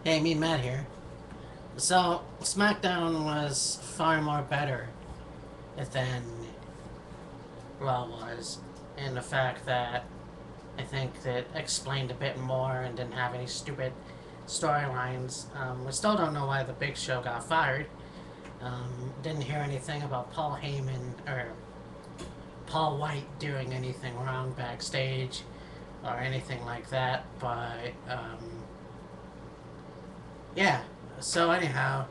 Hey, me and Matt here. So, SmackDown was far more better than Raw was, in the fact that I think that explained a bit more and didn't have any stupid storylines. We still don't know why the Big Show got fired. Didn't hear anything about Paul Heyman or Paul White doing anything wrong backstage or anything like that, but yeah. So, anyhow.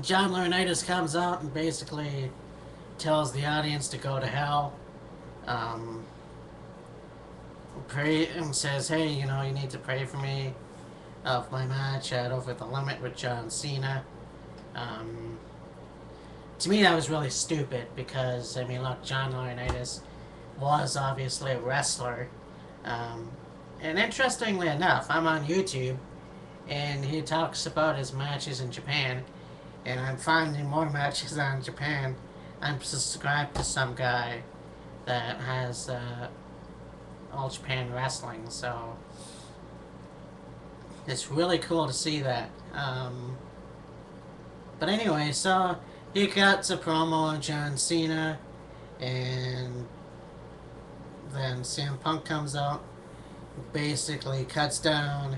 John Laurinaitis comes out and basically tells the audience to go to hell. Um, pray and says, "Hey, you need to pray for me of my match at Over the Limit with John Cena." Um, to me, that was really stupid because look, John Laurinaitis was obviously a wrestler, um, and interestingly enough, I'm on YouTube and he talks about his matches in Japan, and I'm finding more matches on Japan. I'm subscribed to some guy that has All Japan Wrestling, so it's really cool to see that. But anyway, so he cuts a promo on John Cena, and then CM Punk comes out, basically cuts down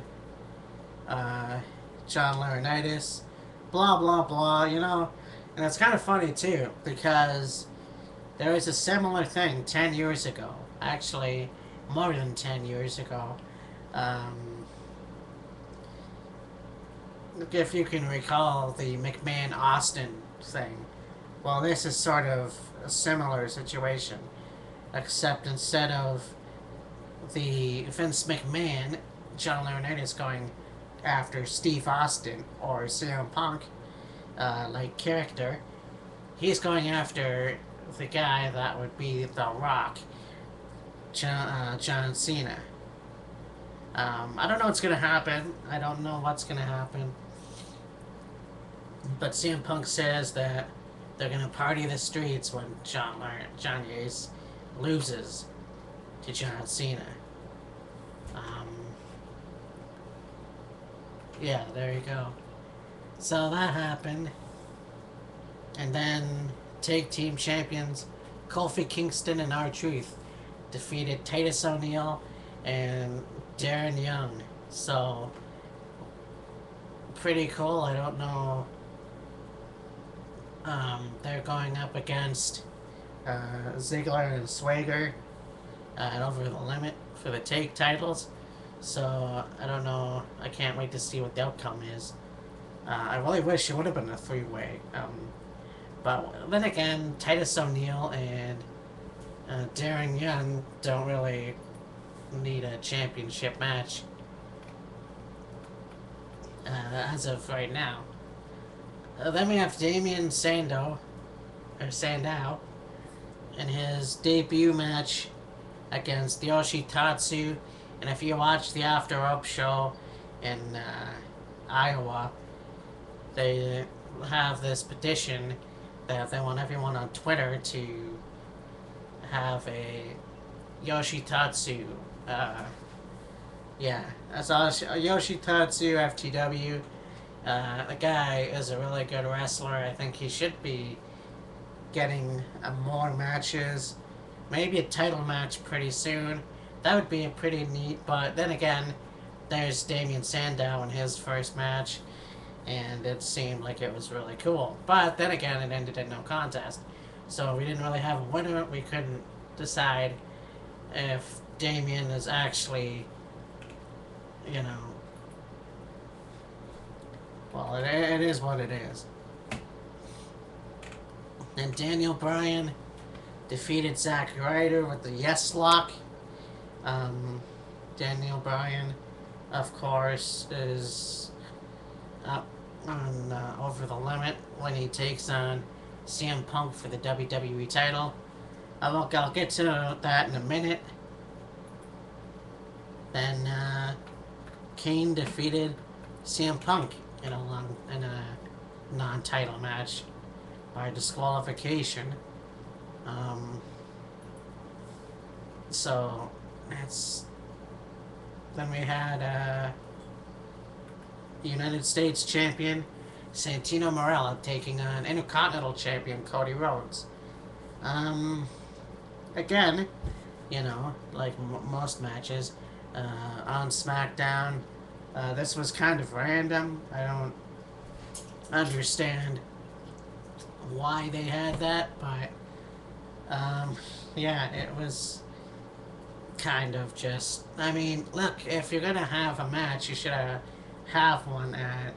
uh, John Laurinaitis, blah blah blah, and it's kind of funny too because there was a similar thing 10 years ago, actually more than 10 years ago. Um, if you can recall the McMahon Austin thing, well, this is sort of a similar situation, except instead of the Vince McMahon, John Laurinaitis going after Steve Austin or CM Punk, like character, he's going after the guy that would be The Rock, John Cena. I don't know what's gonna happen. I don't know what's gonna happen. But CM Punk says that they're gonna party the streets when John Ace loses to John Cena. Um, yeah, there you go. So that happened, and then tag team champions Kofi Kingston and R-Truth defeated Titus O'Neil and Darren Young. So pretty cool. I don't know. They're going up against Ziggler and Swagger at Over the Limit for the tag titles. So I don't know. I can't wait to see what the outcome is. I really wish it would have been a three-way. But then again, Titus O'Neil and Darren Young don't really need a championship match as of right now. Then we have Damien Sandow, in his debut match against Yoshitatsu. And if you watch the After Up show in Iowa, they have this petition that they want everyone on Twitter to have a Yoshitatsu. Yeah, that's Yoshitatsu FTW. The guy is a really good wrestler. I think he should be getting more matches. Maybe a title match pretty soon. That would be pretty neat. But then again, there's Damien Sandow in his first match, and it seemed like it was really cool. But then again, it ended in no contest. So we didn't really have a winner. We couldn't decide if Damien is actually, you know, well, it is what it is. And Daniel Bryan defeated Zack Ryder with the Yes Lock. Daniel Bryan, of course, is up on Over the Limit when he takes on CM Punk for the WWE title. I'll get to that in a minute. Then Kane defeated CM Punk in a non-title match by disqualification. So that's then we had United States champion Santino Marella taking on Intercontinental champion Cody Rhodes. Um, Again, like most matches on SmackDown, this was kind of random. I don't understand why they had that, but yeah, it was kind of just. I mean, look, if you're gonna have a match, you should have one at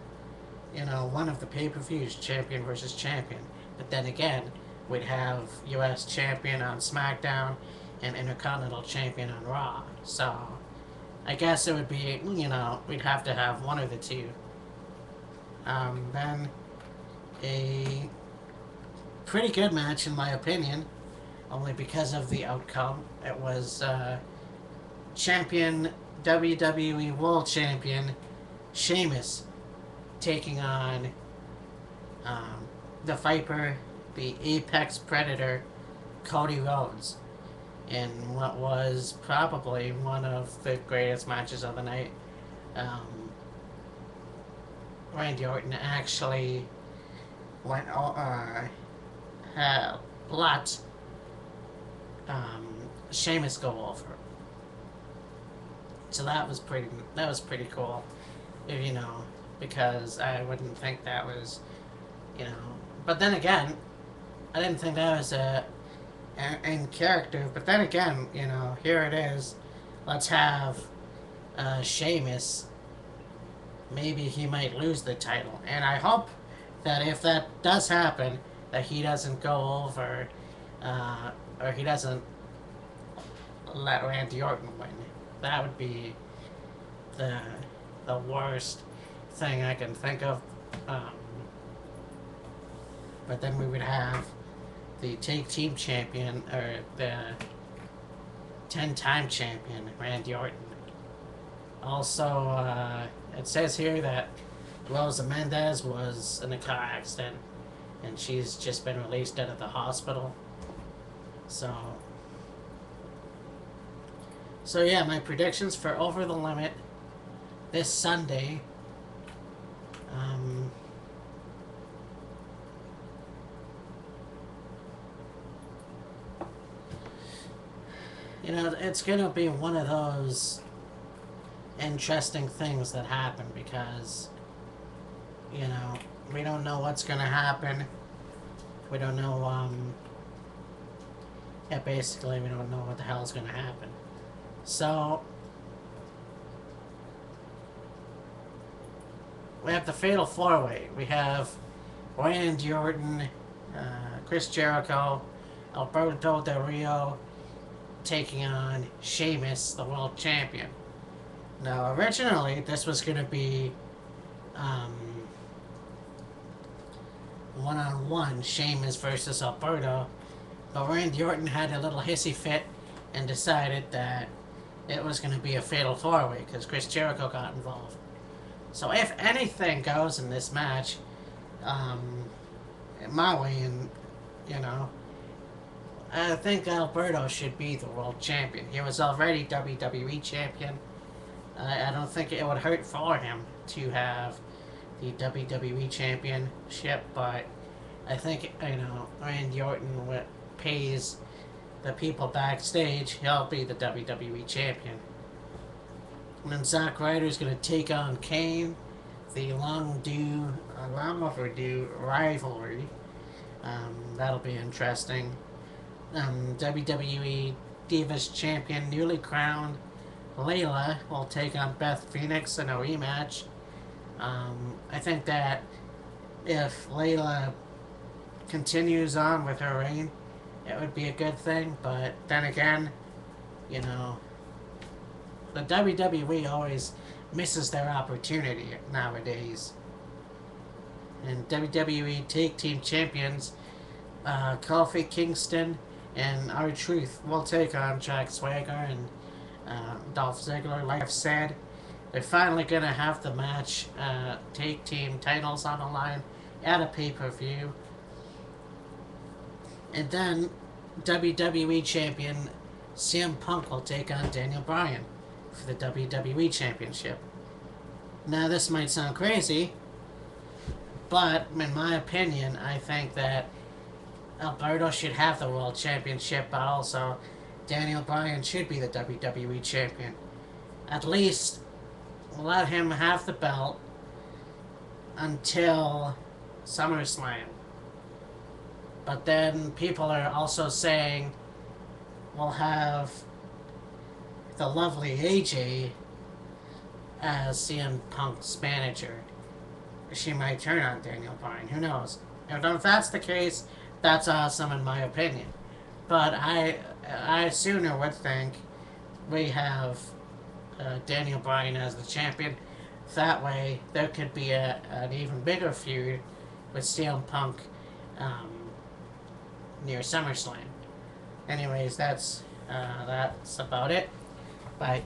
one of the pay-per-views, champion versus champion. But then again, we'd have U.S. champion on SmackDown and Intercontinental champion on Raw. So I guess it would be, we'd have to have one of the two. Then a pretty good match in my opinion, only because of the outcome. It was champion WWE World Champion Sheamus taking on the Viper, the Apex Predator, Cody Rhodes, in what was probably one of the greatest matches of the night. Randy Orton actually went let Sheamus go over. So that was pretty cool, because I wouldn't think that was, But then again, I didn't think that was in character. But then again, here it is. Let's have Sheamus. Maybe he might lose the title, and I hope that if that does happen, that he doesn't go over, or he doesn't let Randy Orton win. That would be the worst thing I can think of. But then we would have the tag team champion, or the 10-time champion, Randy Orton. Also, it says here that Rosa Mendez was in a car accident, and she's just been released out of the hospital. So yeah, my predictions for Over the Limit this Sunday. It's gonna be one of those interesting things that happen, because we don't know what's gonna happen. We don't know basically we don't know what the hell's gonna happen. So we have the Fatal 4-Way. We have Randy Orton, Chris Jericho, Alberto Del Rio taking on Sheamus, the world champion. Now, originally, this was going to be one-on-one, Sheamus versus Alberto, but Randy Orton had a little hissy fit and decided that it was going to be a Fatal 4-Way because Chris Jericho got involved. So if anything goes in this match, my way, and I think Alberto should be the world champion. He was already WWE champion. I don't think it would hurt for him to have the WWE championship, but I think, Randy Orton pays the people backstage, he'll be the WWE champion. And then Zack Ryder's going to take on Kane, the long overdue rivalry. That'll be interesting. WWE Divas Champion, newly crowned Layla, will take on Beth Phoenix in a rematch. I think that if Layla continues on with her reign, it would be a good thing, but then again, the WWE always misses their opportunity nowadays. And WWE Tag Team Champions, Kofi Kingston and R-Truth will take on Jack Swagger and Dolph Ziggler. Like I've said, they're finally going to have the match, tag team titles on the line at a pay-per-view. And then WWE Champion CM Punk will take on Daniel Bryan for the WWE Championship. Now, this might sound crazy, but in my opinion, I think that Alberto should have the World Championship, but also Daniel Bryan should be the WWE Champion. At least let him have the belt until SummerSlam. But then people are also saying we'll have the lovely AJ as CM Punk's manager. She might turn on Daniel Bryan. Who knows? If that's the case, that's awesome in my opinion. But I sooner would think we have Daniel Bryan as the champion. That way, there could be an even bigger feud with CM Punk um, near SummerSlam. Anyways, that's about it. Bye.